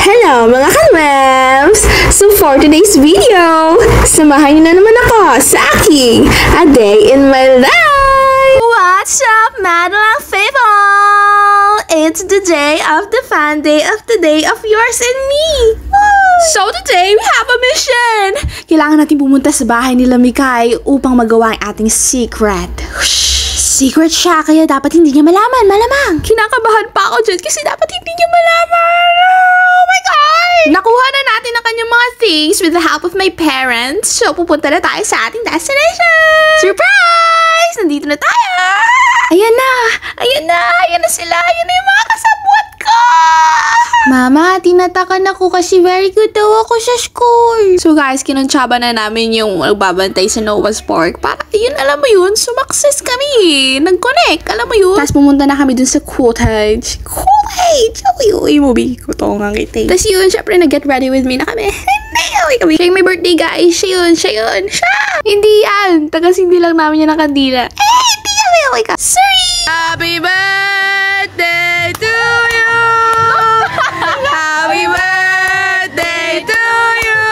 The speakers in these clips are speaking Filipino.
Hello mga kalmems! So for today's video, samahan niyo na naman ako sa aking A Day in My Life! What's up, Madeline people? It's the day of the fun day of the day of yours and me! So today, we have a mission! Kailangan natin pumunta sa bahay nila Mikay upang magawa ang ating secret. Secret siya, kaya dapat hindi niya malaman, malamang. Kinakabahan pa ako dyan kasi dapat hindi niya malaman. Oh my God! Nakuha na natin ang kanyang mga things with the help of my parents. So, pupunta na tayo sa ating destination. Surprise! Nandito na tayo! Ayan na! Ayan na! Ayan na sila! Ayan na yung mga kasabwat ko! Mama, tinatakan ako kasi very good daw ako sa school. So guys, kinuntsaba na namin yung magbabantay sa Noah's Park. Para yun, alam mo yun, sumakses kami. Nag-connect, alam mo yun. Tapos pumunta na kami dun sa cottage. Cottage! Uy, movie ko to nga kita. Tapos yun, syempre nag-get ready with me na kami. Siya yung my birthday guys. Siya yun. Hindi yan. Tagas-hindi lang namin yan ng kandila. Hindi yan. Sorry! Happy birthday to you! Happy birthday to you!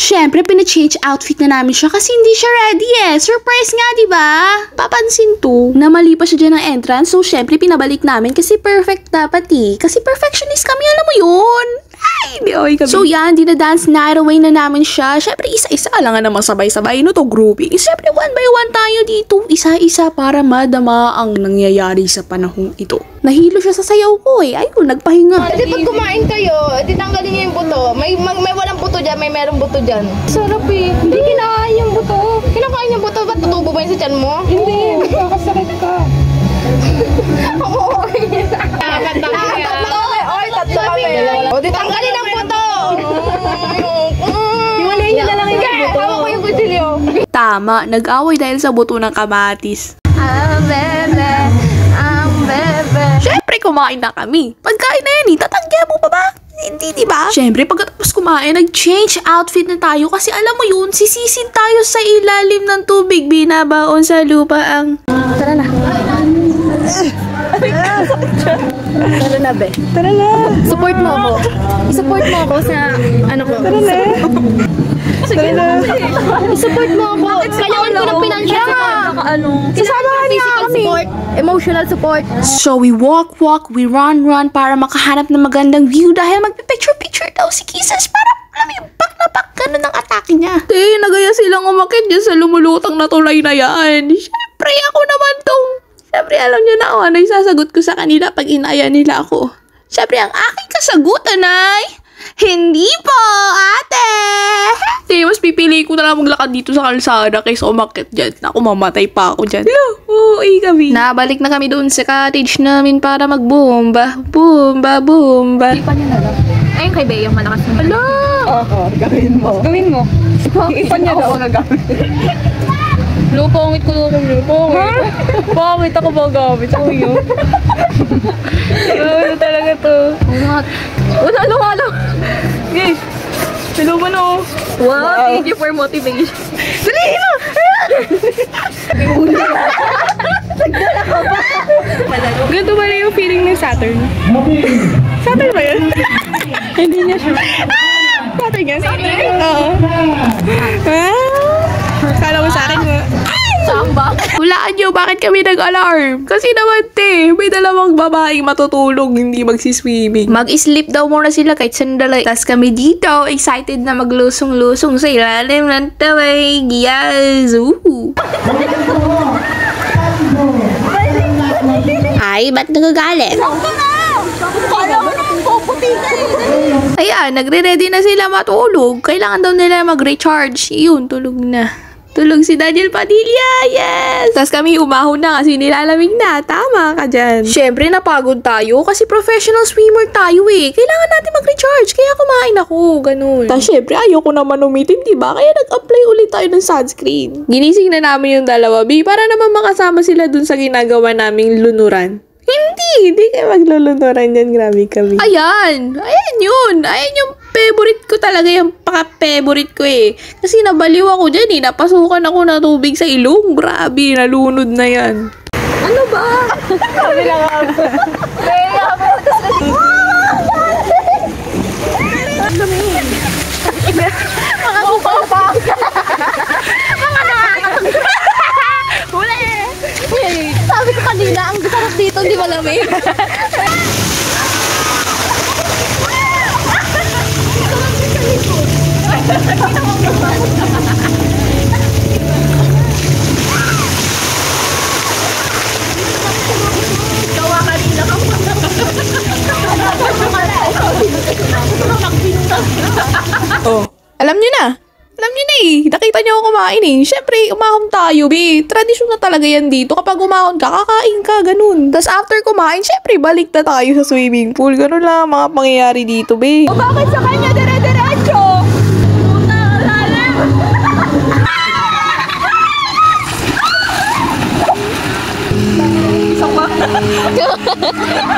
Siyempre, pina-change outfit na namin siya kasi hindi siya ready eh. Surprise nga, di ba? Papansin to, na mali pa siya dyan ng entrance. So, siyempre, pinabalik namin kasi perfect dapat eh. Kasi perfectionist kami, alam mo yun. Ay, di okay kami. So, yan, dinadance night away na namin siya. Siyempre, isa-isa lang naman sabay-sabay. No to grouping. Siyempre, one by one tayo dito. Isa-isa para madama ang nangyayari sa panahong ito. Nahilo siya sa sayaw ko eh. Ayun, nagpahinga. Kasi pag kumain kayo, titanggalin niyo yung buto. May walang buto dyan, may merong buto dyan. Sarap eh. Hindi kinakain yung buto. Kinakain yung buto, ba't tutubo ba yun sa tiyan mo? Hindi, magkakasakit ka. Oo, okay. Tatlo kami. O, titanggalin ang buto. Hiwalayin niyo na lang yung buto. Hawa ko yung kutsilyo. Tama, nag-away dahil sa buto ng kamatis. Siyempre, kumain na kami. Pagkain na yan, tatanggihan mo pa ba? Hindi, diba? Siyempre, pagkatapos kumain, nag-change outfit na tayo kasi alam mo yun, sisisin tayo sa ilalim ng tubig, binabaon sa lupa ang... Tara na. Tara na, be. Tara na. Support mo ako. I-support mo ako sa ano ko. Tara na. Tara na. I-support mo ako. Kailangan ko ng financial support. Sasamahan niya kami. Emotional support. So we walk, we run para makahanap ng magandang view dahil magpipicture daw si Kisses para alam mo yung back na back ganun ang atake niya. Nagaya silang umakit dyan sa lumulutang na tulay na yan. Siyempre ako naman tong siyempre, alam niyo na ano yung sasagot ko sa kanila pag inaya nila ako. Siyempre, ang aking kasagutan ay, hindi po, ate! Mas pipili ko na lang maglakad dito sa kalsada kaysa umakit dyan. Naku, mamatay pa ako dyan. Uy kami. Nabalik na kami doon sa cottage namin para magbomba. Bomba. Ipan niya na lang. Ayun kay Bea, yung malakas naman. Ala! Oo, gawin mo. Gawin mo. Ipan niya daw magagamit. Pangit ko lang. Pangit ako magagamit. Ako yun. Ano talaga to? Wala. Guys, hello mo no. Wow, thank you for motivation. Dali na! Ganito ba na yung feeling ng Saturn? Saturn ba yun? Hindi niya siya. Saturn yan? Oo. Kala mo sa akin mo. Samba. Hulaan nyo, bakit kami nag-alarm? Kasi naman may dalawang babaeng matutulog, hindi magsiswimming. Mag-sleep daw muna sila kahit sandali. Tapos kami dito, excited na maglusong-lusong sa ilalim ng tawag. Yes! Ay, ba't nagagalit? Kala mo naman puputi ka eh. Ayan, nagre-ready na sila matulog. Kailangan daw nila mag-recharge. Yun, tulog na. Tulog si Daniel Padilla, yes! Tapos kami umahon na kasi nilalamig na. Tama ka dyan. Siyempre, napagod tayo kasi professional swimmer tayo eh. Kailangan natin mag-recharge, kaya kumain ako, ganun. Tapos siyempre, ayoko naman umitim, diba? Kaya nag-apply ulit tayo ng sunscreen. Ginising na namin yung dalawa, para naman makasama sila dun sa ginagawa naming lunuran. Hindi kayo maglulunuran yan. Grabe kami. Ayan yun. Ayan yung favorite ko talaga, yung paka-favorite ko eh. Kasi nabaliw ako dyan eh. Napasukan ako na tubig sa ilong. Grabe, nalunod na yan. Ano ba? Sabi lang ako. Sabi ko kanina, ang sarap dito, di malamig. Oh, alam nyo na. Alam nyo na eh. Nakita nyo ako kumain eh. Siyempre, umahon tayo, be. Tradisyon na talaga yan dito. Kapag umahon ka, kakain ka, ganun. Tapos after kumain, siyempre, balik na tayo sa swimming pool. Ganun lang ang mga pangyayari dito, be. O bakit sa kanya dire-diretso? Puta, lalim!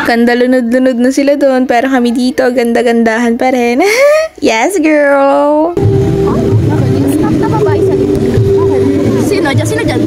Ganda lunod-lunod na sila doon. Pero kami dito, ganda-gandahan pa rin. Yes, girl! Stop na babae sa likod. Sino dyan?